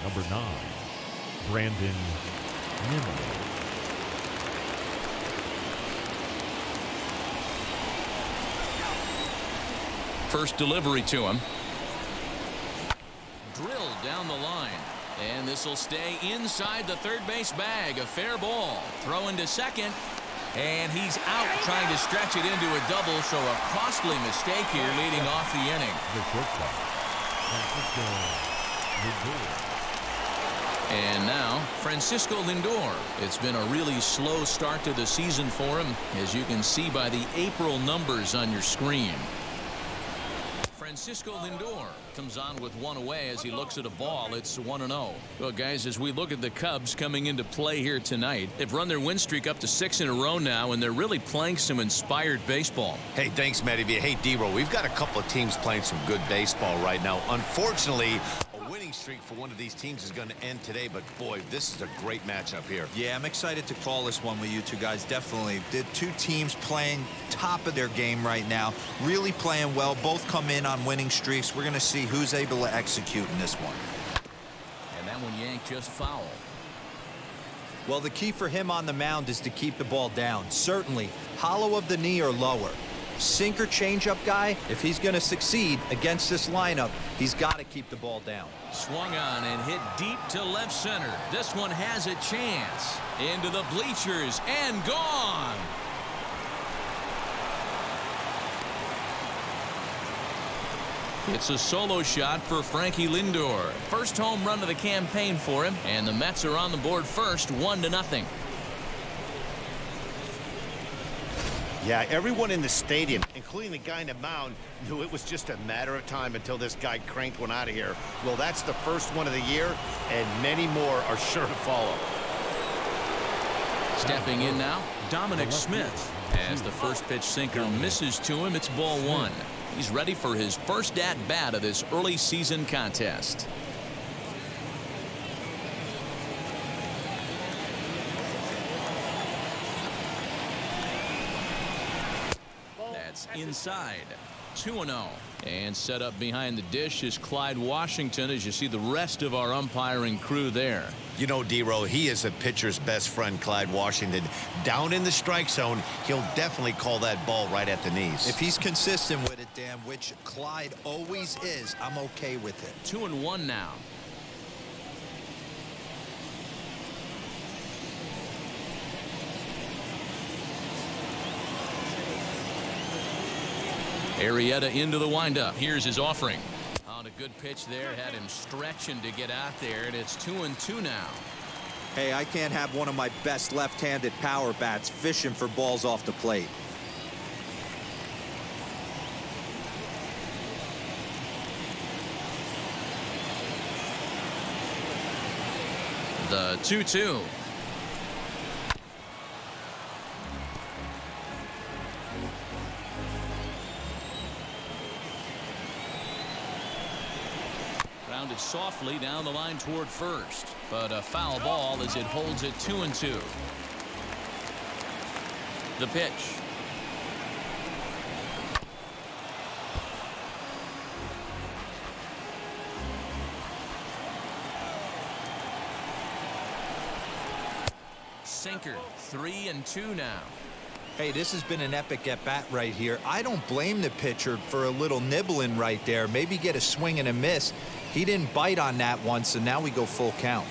number 9, Brandon Nimmo. First delivery to him. Drilled down the line. And this will stay inside the third base bag. A fair ball. Throw into second. And he's out trying to stretch it into a double. So a costly mistake here leading off the inning. And now Francisco Lindor. It's been a really slow start to the season for him, as you can see by the April numbers on your screen. Francisco Lindor comes on with one away as he looks at a ball. It's 1-0. Well, guys, as we look at the Cubs coming into play here tonight, they've run their win streak up to 6 in a row now, and they're really playing some inspired baseball. Hey, thanks, Matty. Hey, D-Roll, we've got a couple of teams playing some good baseball right now. Unfortunately, a winning streak for one of these teams is going to end today, but boy, this is a great matchup here. Yeah, I'm excited to call this one with you two guys. Definitely. The two teams playing top of their game right now, really playing well. Both come in on winning streaks. We're going to see who's able to execute in this one. And that one yanked just foul. Well, the key for him on the mound is to keep the ball down. Certainly, hollow of the knee or lower. Sinker changeup guy, if he's going to succeed against this lineup, he's got to keep the ball down. Swung on and hit deep to left center. This one has a chance. Into the bleachers and gone. It's a solo shot for Frankie Lindor. First home run of the campaign for him, and the Mets are on the board first, 1-0. Yeah, everyone in the stadium, including the guy in the mound, knew it was just a matter of time until this guy cranked one out of here. Well, that's the first one of the year, and many more are sure to follow. Stepping in now, Dominic Smith. As the first pitch sinker misses to him, it's ball 1. He's ready for his first at-bat of this early season contest. That's inside. 2-0. And set up behind the dish is Clyde Washington, as you see the rest of our umpiring crew there. You know, D-Roll, he is a pitcher's best friend, Clyde Washington. Down in the strike zone, he'll definitely call that ball right at the knees. If he's consistent with it, Dan, which Clyde always is, I'm okay with it. 2-1 now. Arrieta into the windup. Here's his offering. On a good pitch there, had him stretching to get out there, and it's 2-2 now. Hey, I can't have one of my best left-handed power bats fishing for balls off the plate. The 2-2. Rounded softly down the line toward first, but a foul ball as it holds it 2-2. The pitch. Sinker. 3-2 now. Hey, this has been an epic at-bat right here. I don't blame the pitcher for a little nibbling right there. Maybe get a swing and a miss. He didn't bite on that one, so now we go full count.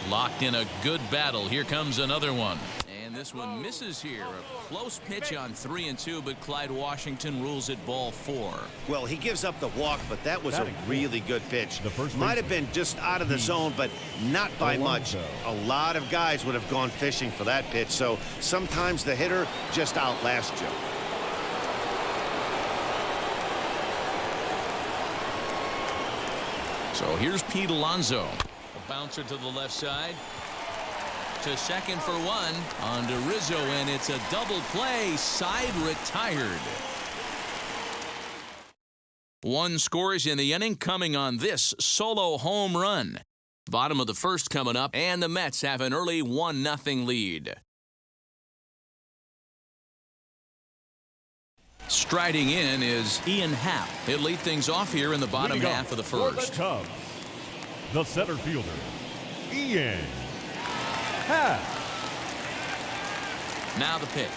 Locked in a good battle. Here comes another one. And this one misses here. A close pitch on 3-2, but Clyde Washington rules it ball 4. Well, he gives up the walk, but that was a really good pitch. Might have been just out of the zone, but not by much. A lot of guys would have gone fishing for that pitch, so sometimes the hitter just outlasts you. So here's Pete Alonso. A bouncer to the left side. To second for one. On to Rizzo, and it's a double play. Side retired. 1 scores in the inning, coming on this solo home run. Bottom of the first coming up, and the Mets have an early 1-0 lead. Striding in is Ian Happ. He'll lead things off here in the bottom half of the first. the center fielder, Ian Happ. Now the pitch.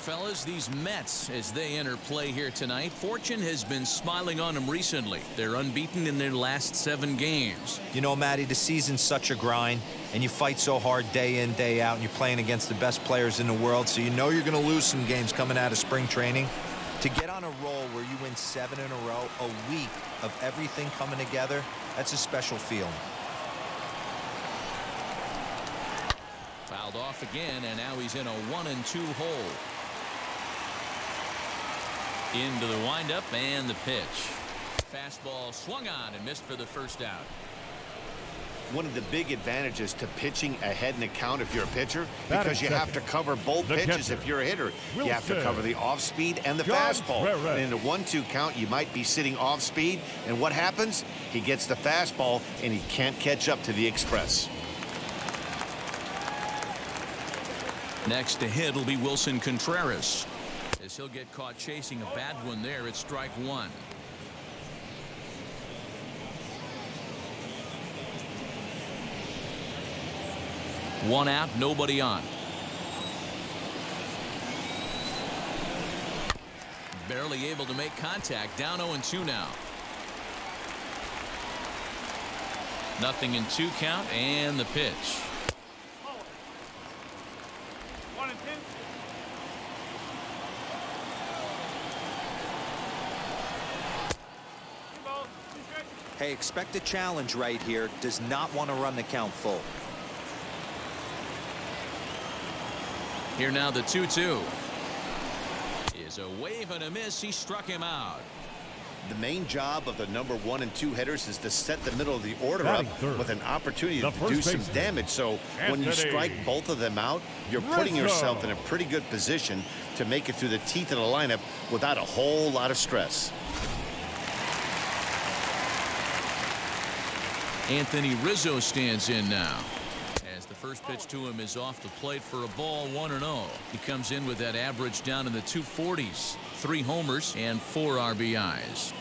Fellas, these Mets, as they enter play here tonight, fortune has been smiling on them recently. They're unbeaten in their last 7 games. You know, Matty, the season's such a grind, and you fight so hard day in, day out, and you're playing against the best players in the world, so you know you're going to lose some games coming out of spring training. To get on a roll where you win 7 in a row, a week of everything coming together, that's a special feeling. Fouled off again, and now he's in a 1-2 hole. Into the windup and the pitch. Fastball swung on and missed for the first out. One of the big advantages to pitching ahead in the count if you're a pitcher, because you have to cover both pitches if you're a hitter. You have to cover the off-speed and the fastball. And in the 1-2 count, you might be sitting off-speed, and what happens? He gets the fastball, and he can't catch up to the express. Next to hit will be Wilson Contreras, as he'll get caught chasing a bad one there at strike 1. One out, nobody on. Barely able to make contact. Down 0-2 now. Nothing in 2 count, and the pitch. Hey, expect a challenge right here. Does not want to run the count full. Here now the 2-2. Is a wave and a miss. He struck him out. The main job of the number 1 and 2 hitters is to set the middle of the order up with an opportunity to do some damage. So when you strike both of them out, you're putting yourself in a pretty good position to make it through the teeth of the lineup without a whole lot of stress. Anthony Rizzo stands in now, as the first pitch to him is off the plate for a ball. 1-0. He comes in with that average down in the 240s, 3 homers and 4 RBIs.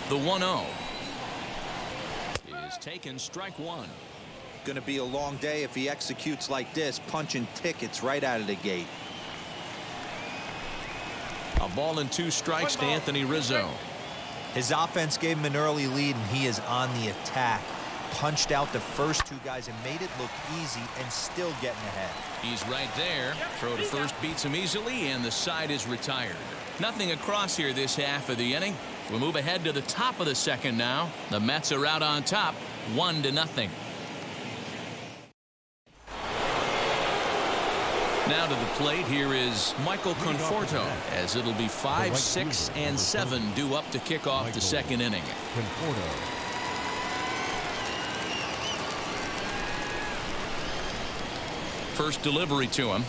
The 1-0 is taken, strike 1. Going to be a long day if he executes like this, punching tickets right out of the gate. A ball and 2 strikes to Anthony Rizzo. His offense gave him an early lead, and he is on the attack. Punched out the first 2 guys and made it look easy, and still getting ahead. He's right there. Throw to first beats him easily, and the side is retired. Nothing across here this half of the inning. We'll move ahead to the top of the second now. The Mets are out on top, 1-0. Now to the plate, here is Michael Conforto, as it'll be 5, 6, and 7 due up to kick off the second inning. First delivery to him.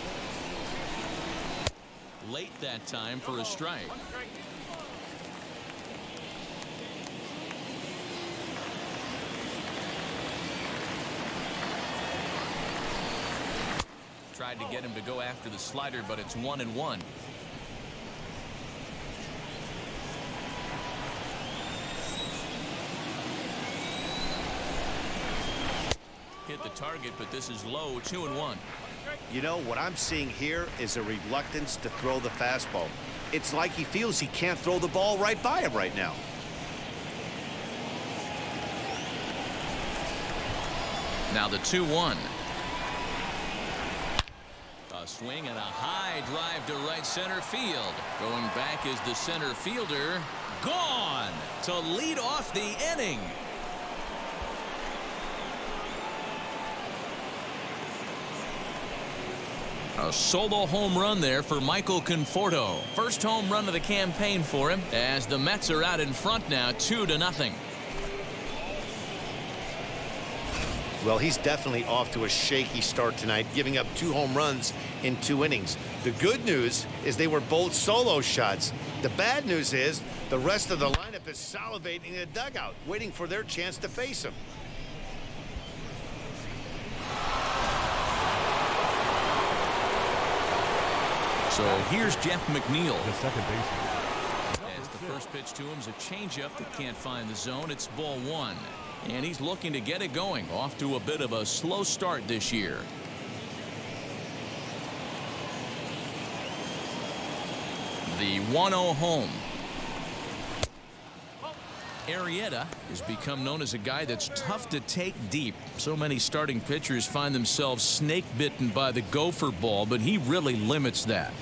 Late that time for a strike. Tried to get him to go after the slider, but it's 1-1. Hit the target, but this is low. 2-1. You know, what I'm seeing here is a reluctance to throw the fastball. It's like he feels he can't throw the ball right by him right now. Now the 2-1. A swing and a high drive to right center field. Going back is the center fielder. Gone to lead off the inning. A solo home run there for Michael Conforto. First home run of the campaign for him, as the Mets are out in front now, 2-0. Well, he's definitely off to a shaky start tonight, giving up 2 home runs in 2 innings. The good news is they were both solo shots. The bad news is the rest of the lineup is salivating in the dugout, waiting for their chance to face him. So here's Jeff McNeil. The second baseman. First pitch to him is a changeup that can't find the zone. It's ball one. And he's looking to get it going. Off to a bit of a slow start this year. The 1-0 home. Arrieta has become known as a guy that's tough to take deep. So many starting pitchers find themselves snake bitten by the gopher ball, but he really limits that.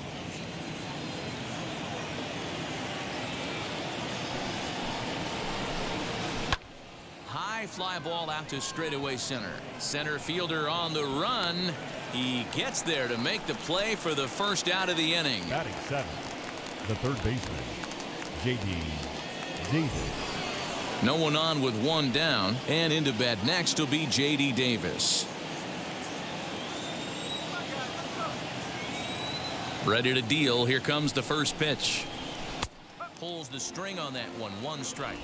High fly ball out to straightaway center. Center fielder on the run. He gets there to make the play for the first out of the inning. Batting seventh, the third baseman, J.D. Davis. No one on with one down, and into bat next will be J.D. Davis. Ready to deal. Here comes the first pitch. Pulls the string on that one. One strike.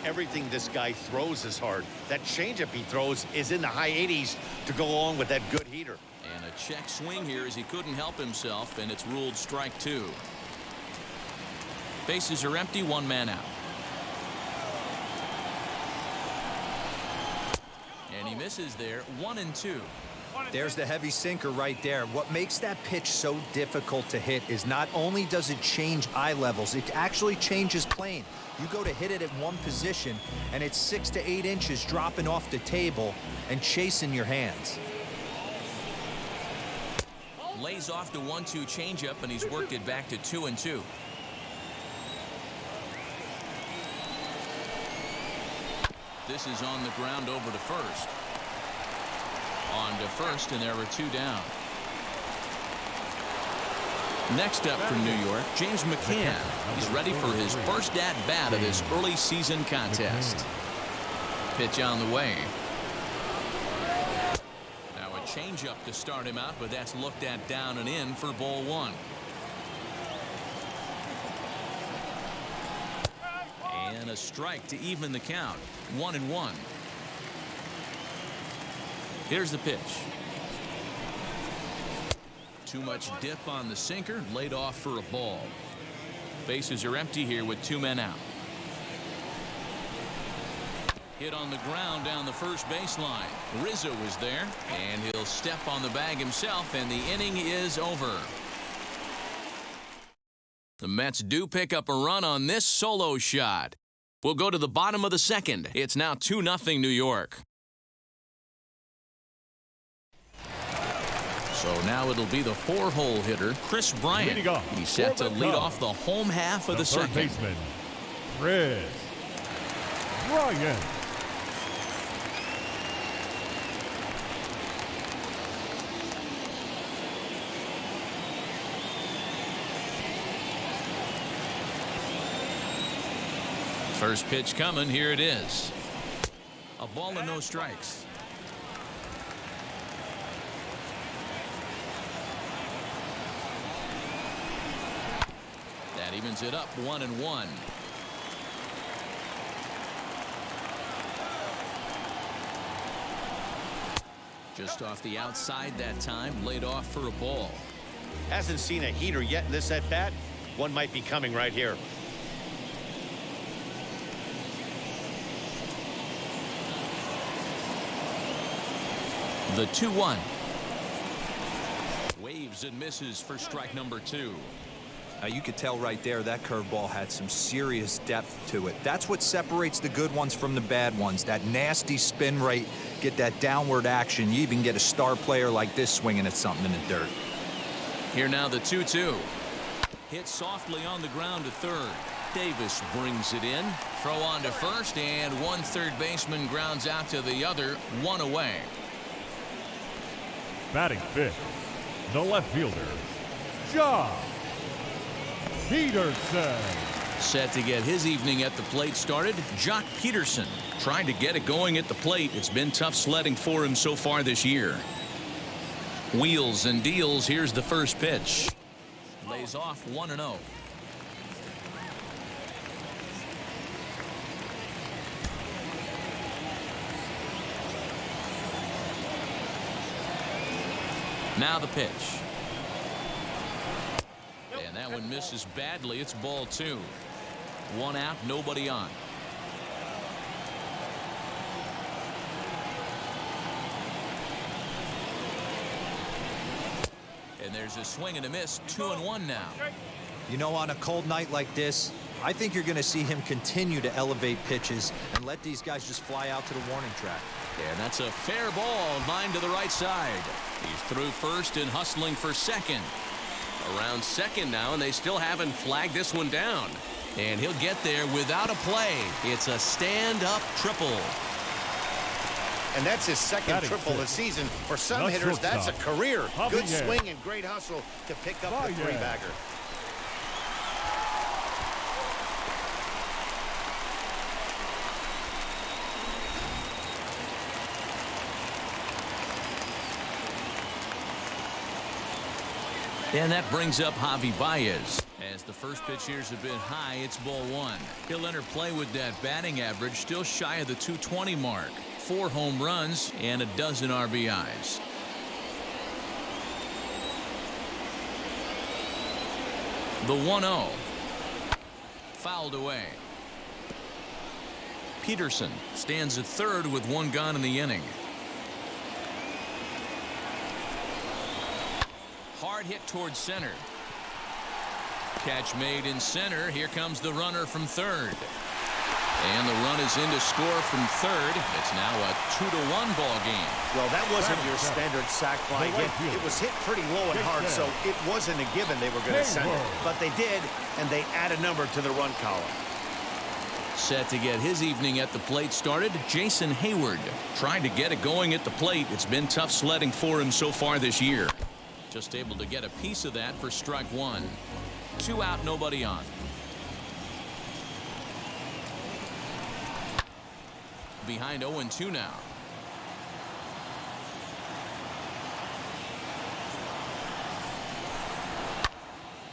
Everything this guy throws is hard. That changeup he throws is in the high 80s to go along with that good heater. And a check swing here as he couldn't help himself, and it's ruled strike two. Bases are empty, one man out. And he misses there, 1-2. There's the heavy sinker right there. What makes that pitch so difficult to hit is not only does it change eye levels, it actually changes plane. You go to hit it at one position, and it's 6 to 8 inches dropping off the table and chasing your hands. Lays off the 1-2 changeup, and he's worked it back to 2-2. This is on the ground over to first. On to first, and there are two down. Next up from New York, James McCann. He's ready for his first at-bat of this early season contest. Pitch on the way. Now a changeup to start him out, but that's looked at down and in for ball one. And a strike to even the count. 1-1. Here's the pitch. Too much dip on the sinker, laid off for a ball. Bases are empty here with two men out. Hit on the ground down the first baseline. Rizzo is there, and he'll step on the bag himself, and the inning is over. The Mets do pick up a run on this solo shot. We'll go to the bottom of the second. It's now 2-0 New York. So now it'll be the 4-hole hitter, Chris Bryant. He's set to lead off the home half of the second. Third baseman, Chris Bryant. First pitch coming. Here it is. A ball and no strikes. That evens it up 1-1. Just off the outside that time, laid off for a ball. Hasn't seen a heater yet in this at-bat. One might be coming right here. The 2-1. Waves and misses for strike number 2. Now you could tell right there that curveball had some serious depth to it. That's what separates the good ones from the bad ones. That nasty spin rate, get that downward action. You even get a star player like this swinging at something in the dirt. Here now the 2-2. Hit softly on the ground to third. Davis brings it in. Throw on to first, and one third baseman grounds out to the other, one away. Batting fifth, the left fielder, Josh Peterson. Set to get his evening at the plate started, Jock Peterson. Trying to get it going at the plate. It's been tough sledding for him so far this year. Wheels and deals. Here's the first pitch. Lays off 1-0. Now the pitch. And that one misses badly. It's ball 2. 1 out, nobody on. And there's a swing and a miss. 2-1 now. You know, on a cold night like this, I think you're going to see him continue to elevate pitches and let these guys just fly out to the warning track. And that's a fair ball, line to the right side. He's through first and hustling for second. Around second now, and they still haven't flagged this one down. And he'll get there without a play. It's a stand-up triple. And that's his second triple of the season. For some hitters, that's a career. Good swing and great hustle to pick up the three-bagger. And that brings up Javi Baez. As the first pitch here's a bit high, it's ball 1. He'll enter play with that batting average, still shy of the 220 mark. 4 home runs and a dozen RBIs. The 1-0. Fouled away. Peterson stands at third with 1 gone in the inning. Hard hit towards center. Catch made in center. Here comes the runner from third. And the run is in to score from third. It's now a 2-1 ball game. Well, that wasn't your standard sac fly hit. It was hit pretty low and hard, so it wasn't a given they were going to send it. But they did, and they add a number to the run column. Set to get his evening at the plate started, Jason Hayward. Trying to get it going at the plate. It's been tough sledding for him so far this year. Just able to get a piece of that for strike 1. 2 out, nobody on. Behind 0-2 now.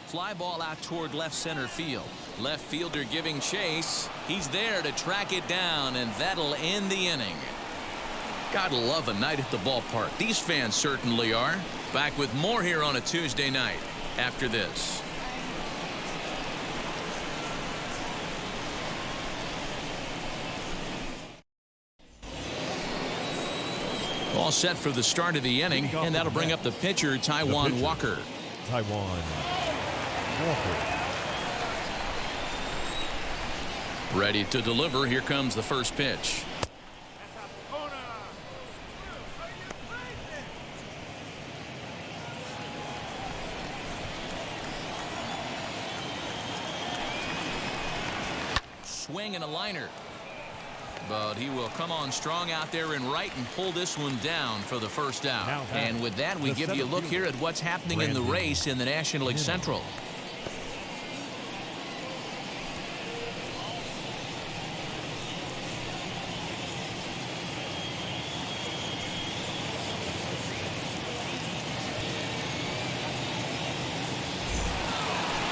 Fly ball out toward left center field. Left fielder giving chase. He's there to track it down, and that'll end the inning. Gotta love a night at the ballpark. These fans certainly are. Back with more here on a Tuesday night after this. All set for the start of the inning, and that'll bring up the pitcher, Taijuan Walker. Ready to deliver. Here comes the first pitch. Swing and a liner. But he will come on strong out there and right and pull this one down for the first out. And with that, we give you a look here at what's happening in the race in the National League Central.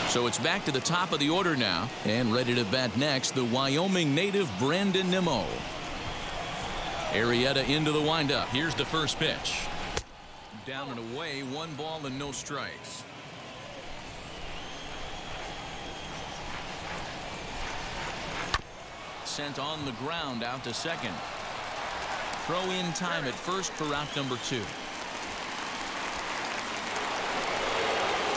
So it's back to the top of the order now, and ready to bat next, the Wyoming native Brandon Nimmo. Arrieta into the windup. Here's the first pitch. Down and away, 1 ball and no strikes. Sent on the ground out to second. Throw in time at first for out number 2.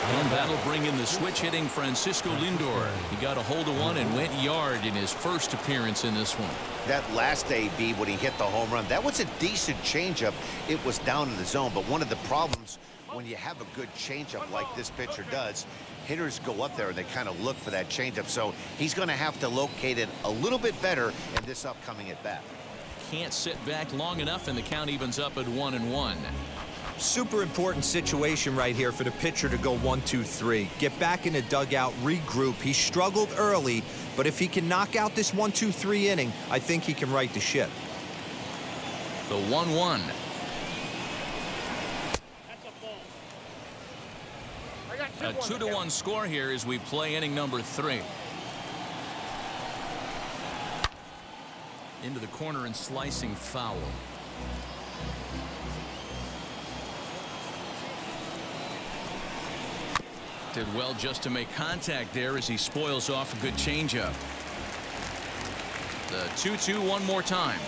And that'll bring in the switch-hitting Francisco Lindor. He got a hold of one and went yard in his first appearance in this one. That last AB when he hit the home run, that was a decent changeup. It was down in the zone, but one of the problems when you have a good changeup like this pitcher does, hitters go up there and they kind of look for that changeup. So he's going to have to locate it a little bit better in this upcoming at-bat. Can't sit back long enough, and the count evens up at 1-1. Super important situation right here for the pitcher to go 1-2-3. Get back in the dugout, regroup. He struggled early, but if he can knock out this 1-2-3 inning, I think he can right the ship. The 1-1. A 2-1 score here as we play inning number 3. Into the corner and slicing foul. Did well just to make contact there as he spoils off a good changeup. The 2-2 one more time.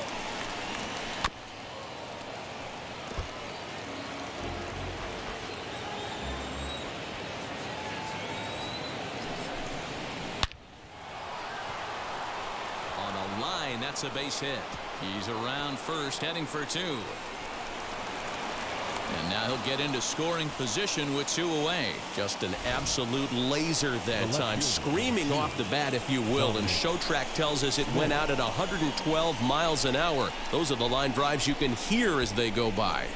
On a line, that's a base hit. He's around first, heading for 2. And now he'll get into scoring position with 2 away. Just an absolute laser that time, screaming off the bat, if you will. And Show Track tells us it went out at 112 miles an hour. Those are the line drives you can hear as they go by.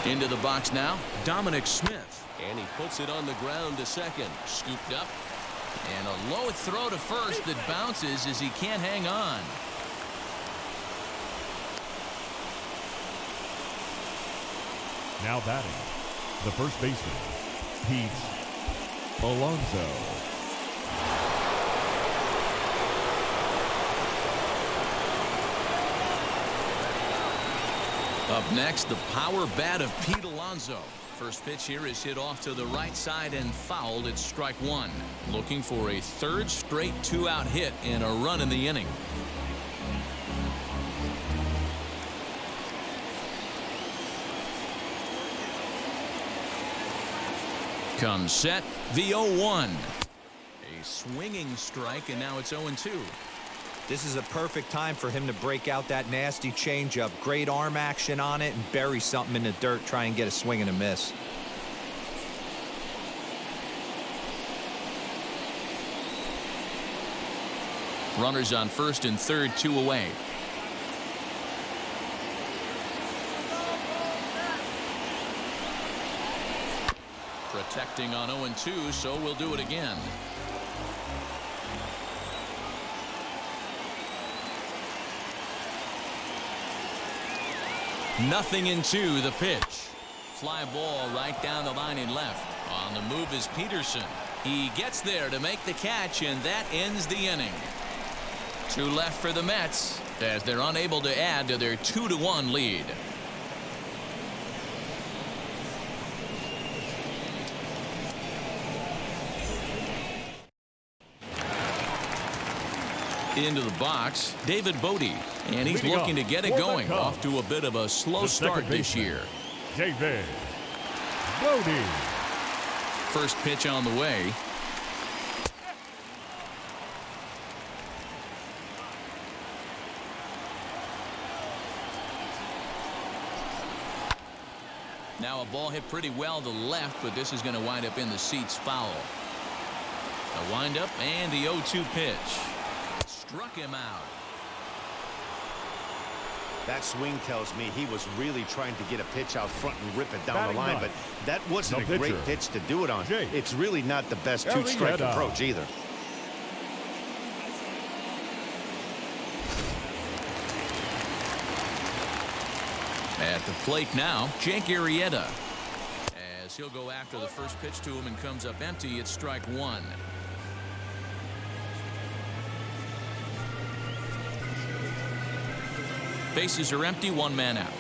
Into the box now, Dominic Smith. And he puts it on the ground to second. Scooped up. And a low throw to first that bounces as he can't hang on. Now batting, the first baseman, Pete Alonso. Up next, the power bat of Pete Alonso. First pitch here is hit off to the right side and fouled. It's strike 1. Looking for a third straight 2-out hit and a run in the inning. Comes set, the 0-1. A swinging strike, and now it's 0-2. This is a perfect time for him to break out that nasty changeup. Great arm action on it and bury something in the dirt. Try and get a swing and a miss. Runners on first and third, 2 away. Protecting on 0-2, so we'll do it again. Nothing in 2, the pitch. Fly ball right down the line and left. On the move is Peterson. He gets there to make the catch, and that ends the inning. 2 left for the Mets as they're unable to add to their 2-1 lead. Into the box, David Bodie, and he's looking to get it going. Off to a bit of a slow start this year. David Bodie. First pitch on the way. Now a ball hit pretty well to left, but this is going to wind up in the seats foul. A windup and the 0-2 pitch. Struck him out. That swing tells me he was really trying to get a pitch out front and rip it down the line, but that wasn't a great pitch to do it on. It's really not the best 2-strike approach either. At the plate now, Jake Arrieta. As he'll go after the first pitch to him and comes up empty, it's strike 1. Bases are empty, 1 man out.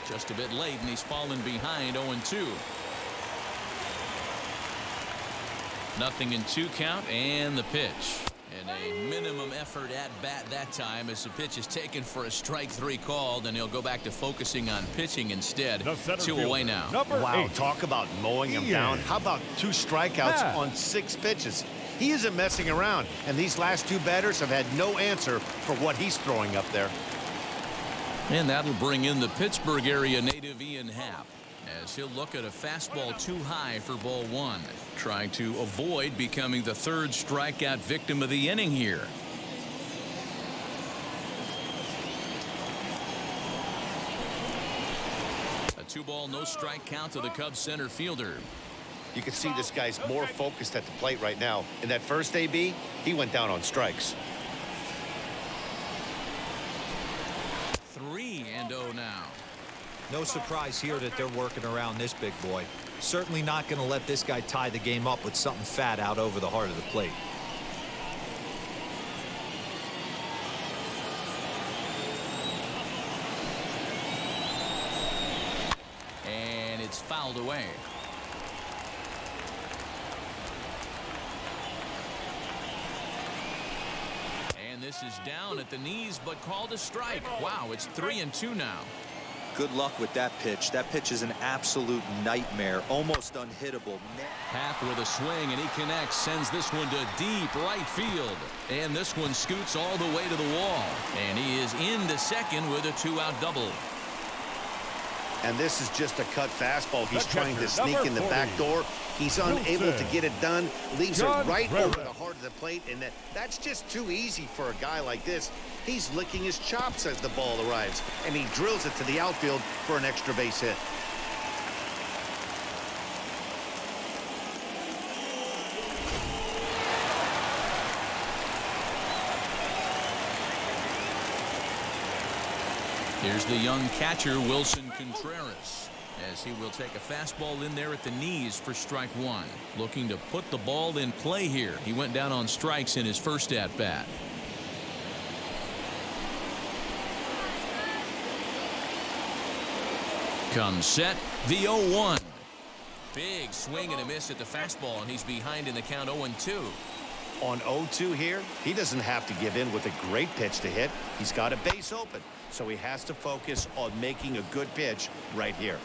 Just a bit late, and he's fallen behind 0-2. Nothing in 2 count, and the pitch. And a minimum effort at bat that time as the pitch is taken for a strike 3 called, and he'll go back to focusing on pitching instead. 2 away now. Wow, talk about mowing him down. How about 2 strikeouts on 6 pitches? He isn't messing around, and these last 2 batters have had no answer for what he's throwing up there. And that'll bring in the Pittsburgh area native Ian Happ, as he'll look at a fastball too high for ball 1, trying to avoid becoming the 3rd strikeout victim of the inning here. A 2-ball, no strike count to the Cubs center fielder. You can see this guy's more focused at the plate right now. In that first AB, he went down on strikes. 3-0 now. No surprise here that they're working around this big boy. Certainly not going to let this guy tie the game up with something fat out over the heart of the plate. And it's fouled away. And this is down at the knees, but called a strike. Wow, it's 3-2 now. Good luck with that pitch. That pitch is an absolute nightmare, almost unhittable. Happ with a swing, and he connects, sends this one to deep right field. And this one scoots all the way to the wall. And he is into second with a 2-out double. And this is just a cut fastball. He's trying to sneak in the back door. He's unable to get it done. Leaves it right over the heart of the plate. And that's just too easy for a guy like this. He's licking his chops as the ball arrives. And he drills it to the outfield for an extra base hit. Here's the young catcher, Wilson Contreras, as he will take a fastball in there at the knees for strike one. Looking to put the ball in play here. He went down on strikes in his first at-bat. Comes set, the 0-1. Big swing and a miss at the fastball, and he's behind in the count 0-2. On 0-2 here, he doesn't have to give in with a great pitch to hit. He's got a base open, so he has to focus on making a good pitch right here.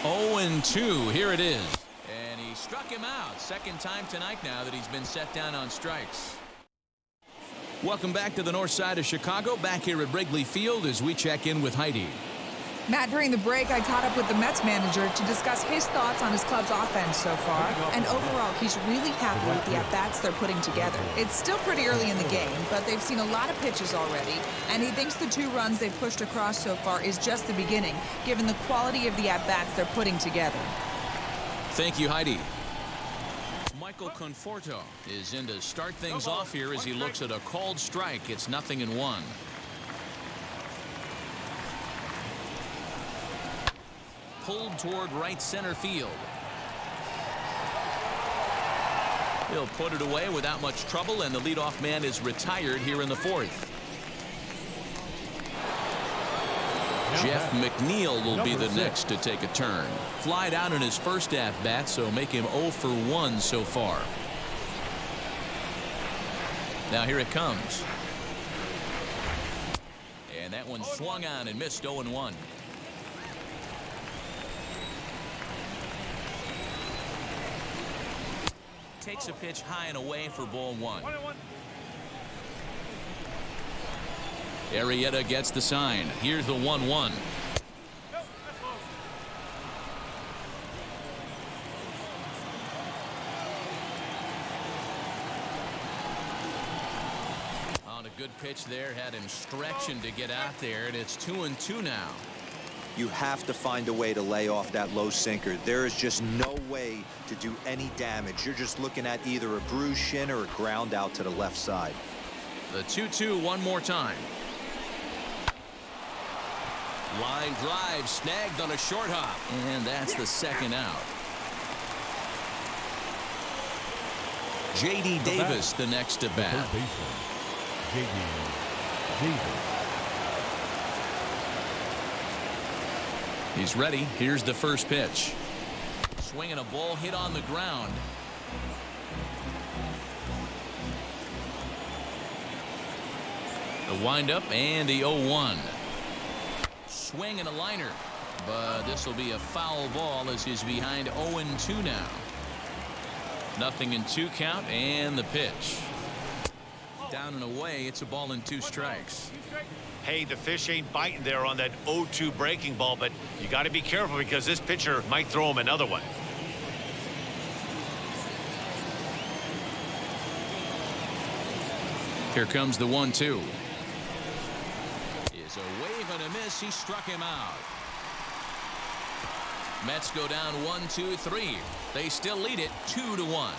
0-2, here it is. And he struck him out. Second time tonight now that he's been set down on strikes. Welcome back to the north side of Chicago, back here at Wrigley Field as we check in with Heidi. Matt, during the break, I caught up with the Mets manager to discuss his thoughts on his club's offense so far. And overall, he's really happy with the at-bats they're putting together. It's still pretty early in the game, but they've seen a lot of pitches already. And he thinks the 2 runs they've pushed across so far is just the beginning, given the quality of the at-bats they're putting together. Thank you, Heidi. Michael Conforto is in to start things off here as he looks at a called strike. It's 0-1. Pulled toward right center field. He'll put it away without much trouble, and the leadoff man is retired here in the 4th. Jeff McNeil will be the next to take a turn. Flied out in his first at-bat, so make him 0 for 1 so far. Now here it comes. And that one swung on and missed 0-1. Takes a pitch high and away for ball 1. Arrieta gets the sign. Here's the 1-1. On a good pitch there, had him stretching to get out there, and it's 2-2 now. You have to find a way to lay off that low sinker. There is just no way to do any damage. You're just looking at either a bruised shin or a ground out to the left side. The 2-2 one more time. Line drive snagged on a short hop, and that's the second out. J.D. Davis the next to bat. J.D. Davis. He's ready. Here's the first pitch. Swinging a ball hit on the ground. The windup and the 0-1. Swing and a liner, but this will be a foul ball as he's behind 0-2 now. 0-2 count, and the pitch. Down and away, it's a ball and 2 strikes. Hey, the fish ain't biting there on that 0-2 breaking ball, but you got to be careful because this pitcher might throw him another one. Here comes the 1-2. Is a wave and a miss. He struck him out. Mets go down 1-2-3. They still lead it 2-1.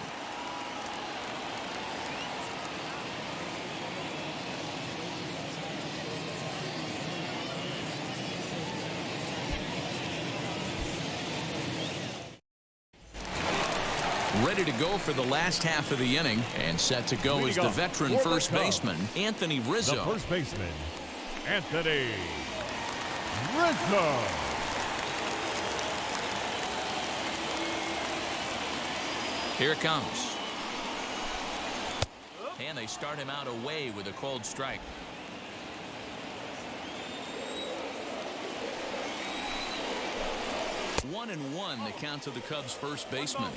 Ready to go for the last half of the inning, and set to go is the veteran first baseman, Anthony Rizzo. The first baseman, Anthony Rizzo. Here it comes. And they start him out away with a called strike. One and one, the count to the Cubs first baseman.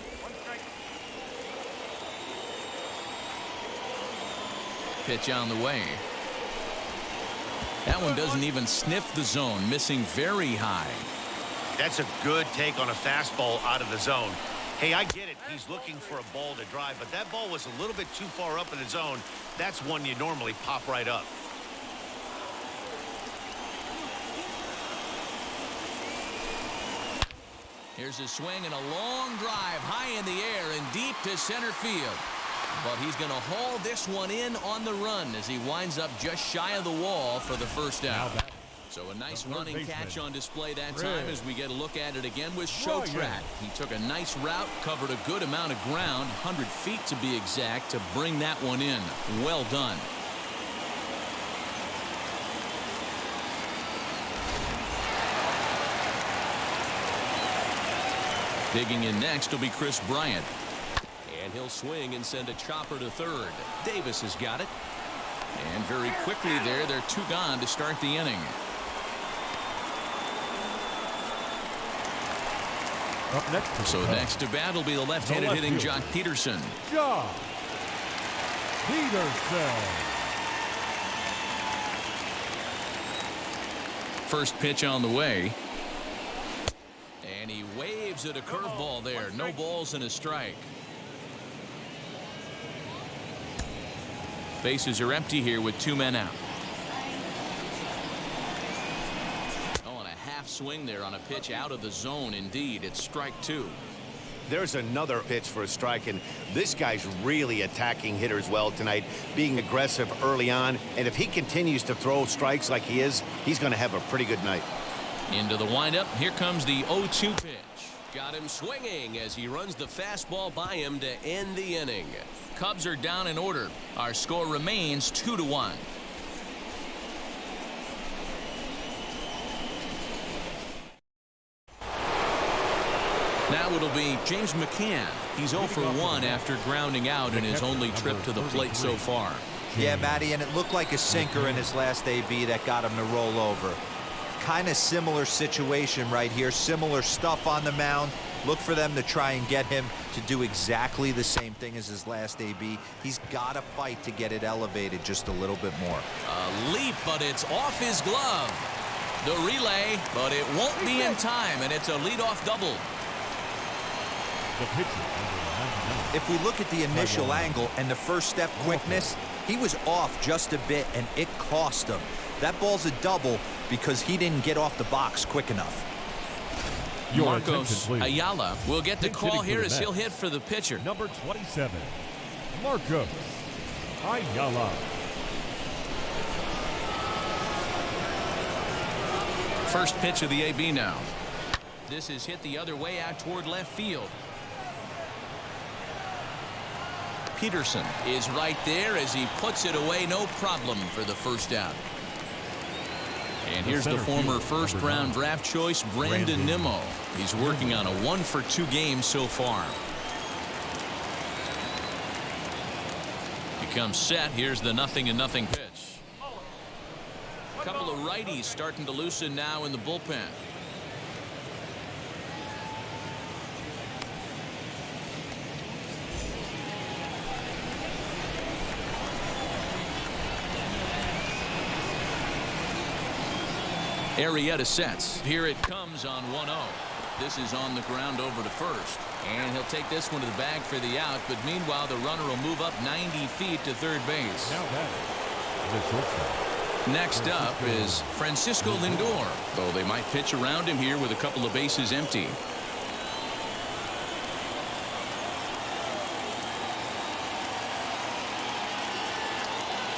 Pitch on the way. That one doesn't even sniff the zone, missing very high. That's a good take on a fastball out of the zone. Hey, I get it. He's looking for a ball to drive, but that ball was a little bit too far up in the zone. That's one you normally pop right up. Here's a swing and a long drive high in the air and deep to center field. But he's going to haul this one in on the run as he winds up just shy of the wall for the first out. So a nice running catch on display that time as we get a look at it again with Shotrack. He took a nice route, covered a good amount of ground, 100 feet to be exact, to bring that one in. Well done. Digging in next will be Chris Bryant. And he'll swing and send a chopper to third. Davis has got it. And very quickly there, they're two gone to start the inning. Up next. So next to bat will be the left-handed hitting Jock Peterson. Jock Peterson. First pitch on the way. And he waves at a curveball there. No balls and a strike. Bases are empty here with two men out. Oh, and a half swing there on a pitch out of the zone. Indeed, it's strike two. There's another pitch for a strike, and this guy's really attacking hitters well tonight, being aggressive early on. And if he continues to throw strikes like he is, he's going to have a pretty good night. Into the windup. Here comes the 0-2 pitch. Got him swinging as he runs the fastball by him to end the inning. Cubs are down in order. Our score remains 2-1. Now it'll be James Mccann. He's 0 for 1 after grounding out in his only trip to the plate so far. Yeah, Matty, and it looked like a sinker in his last AB that got him to roll over. Kind of similar situation right here. Similar stuff on the mound. Look for them to try and get him to do exactly the same thing as his last AB. He's got to fight to get it elevated just a little bit more. A leap, but it's off his glove. The relay, but it won't be in time, and it's a leadoff double. If we look at the initial angle and the first step quickness, he was off just a bit, and it cost him. That ball's a double because he didn't get off the box quick enough. Marcos Ayala will get the call here as he'll hit for the pitcher. Number 27, Marcos Ayala. First pitch of the AB now. This is hit the other way out toward left field. Peterson is right there as he puts it away, no problem for the first out. And here's the former first-round draft choice, Brandon Nimmo. He's working on a 1-for-2 game so far. He comes set. Here's the 0-0 pitch. A couple of righties starting to loosen now in the bullpen. Arrieta sets. Here it comes on 1-0. This is on the ground over to first. And he'll take this one to the bag for the out. But meanwhile, the runner will move up 90 feet to third base. Next up is Francisco Lindor. Though they might pitch around him here with a couple of bases empty.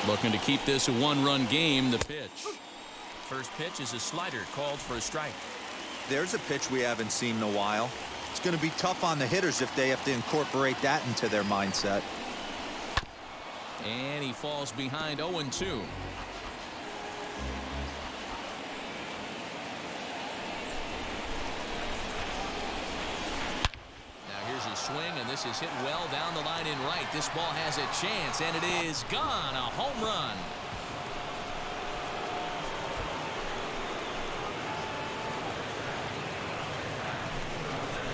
Looking to keep this a one-run game. The pitch. First pitch is a slider called for a strike. There's a pitch we haven't seen in a while. It's going to be tough on the hitters if they have to incorporate that into their mindset. And he falls behind 0-2. Here's a swing, and this is hit well down the line in right. This ball has a chance, and it is gone. A home run.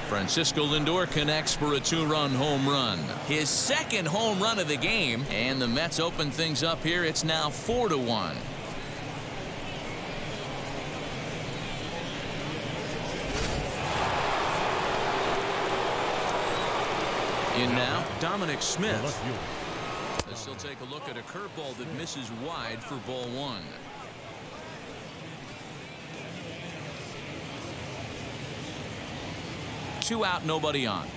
Francisco Lindor connects for a 2-run home run. His second home run of the game, and the Mets open things up here. It's now 4-1. In now, Dominic Smith. This will take a look at a curveball that misses wide for ball 1. Two out, nobody on.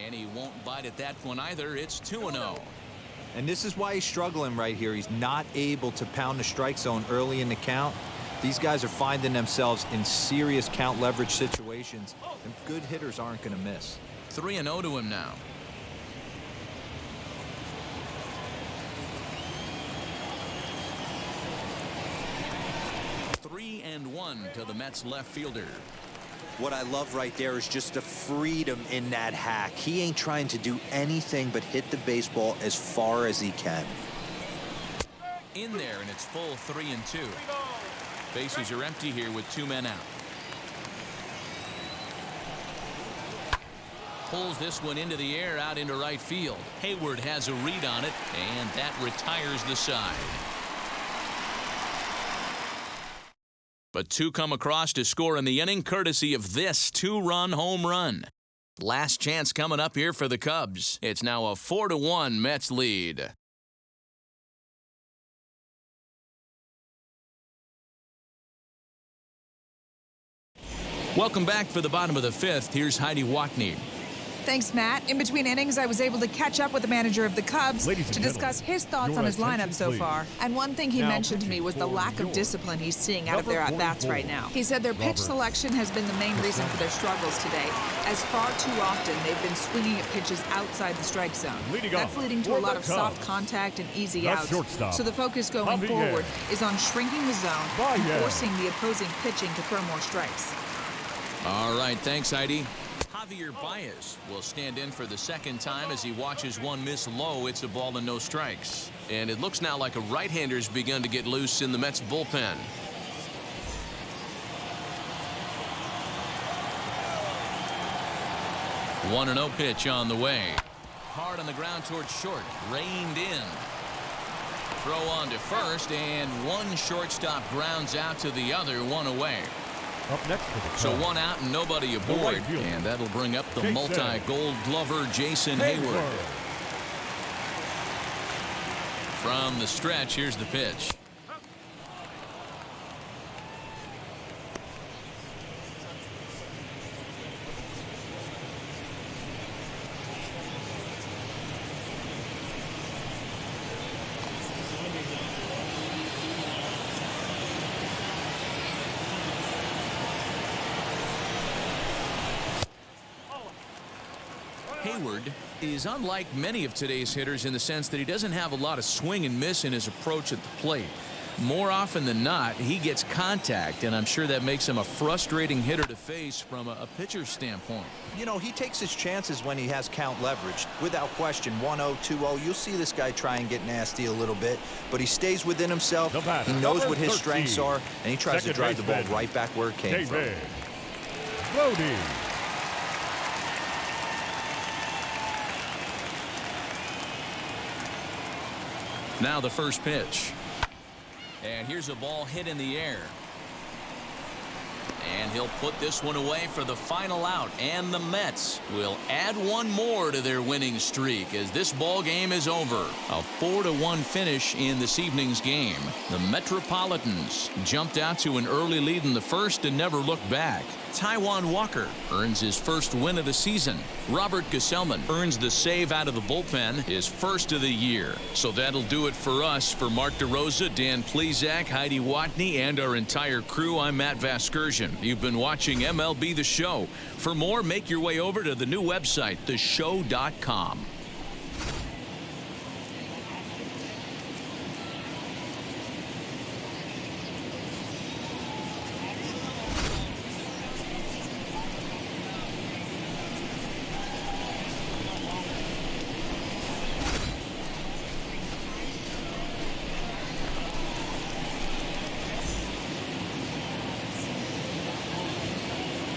And he won't bite at that one either. It's 2-0. And this is why he's struggling right here. He's not able to pound the strike zone early in the count. These guys are finding themselves in serious count leverage situations, and good hitters aren't going to miss. 3-0 to him now. And 1 to the Mets left fielder. What I love right there is just the freedom in that hack. He ain't trying to do anything but hit the baseball as far as he can. In there, and it's full 3-2. Bases are empty here with 2 men out. Pulls this one into the air out into right field. Hayward has a read on it, and that retires the side. But 2 come across to score in the inning, courtesy of this 2-run home run. Last chance coming up here for the Cubs. It's now a 4-1 Mets lead. Welcome back for the bottom of the 5th. Here's Heidi Watney. Thanks, Matt. In between innings, I was able to catch up with the manager of the Cubs to discuss his thoughts on his lineup so far. And one thing he mentioned to me was the lack of discipline he's seeing out of their at-bats right now. He said their pitch selection has been the main reason for their struggles today, as far too often they've been swinging at pitches outside the strike zone. That's leading to a lot of soft contact and easy outs. So the focus going forward is on shrinking the zone and forcing the opposing pitching to throw more strikes. All right, thanks, Heidi. Baez will stand in for the second time as he watches one miss low. It's a ball and no strikes. And it looks now like a right-hander's begun to get loose in the Mets bullpen. 1-0 pitch on the way. Hard on the ground towards short. Reined in. Throw on to first, and one shortstop grounds out to the other, 1 away. Up next for the Cubs. So 1 out and nobody aboard, and that'll bring up the multi-gold glover Jason Hayward. From the stretch, here's the pitch. Hayward is unlike many of today's hitters in the sense that he doesn't have a lot of swing and miss in his approach at the plate. More often than not, he gets contact, and I'm sure that makes him a frustrating hitter to face from a pitcher's standpoint. You know, he takes his chances when he has count leverage. Without question, 1-0, 2-0, you'll see this guy try and get nasty a little bit, but he stays within himself. He knows what his strengths are, and he tries to drive the ball right back where it came from. Brody. Now the first pitch. And here's a ball hit in the air. And he'll put this one away for the final out. And the Mets will add one more to their winning streak as this ball game is over. A 4-1 finish in this evening's game. The Metropolitans jumped out to an early lead in the first and never looked back. Taijuan Walker earns his first win of the season. Robert Gesellman earns the save out of the bullpen, his first of the year. So that'll do it for us. For Mark DeRosa, Dan Plesac, Heidi Watney, and our entire crew, I'm Matt Vasgersian. You've been watching MLB The Show. For more, make your way over to the new website, theshow.com.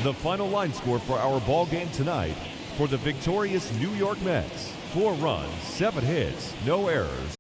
The final line score for our ball game tonight: for the victorious New York Mets, 4 runs, 7 hits, no errors,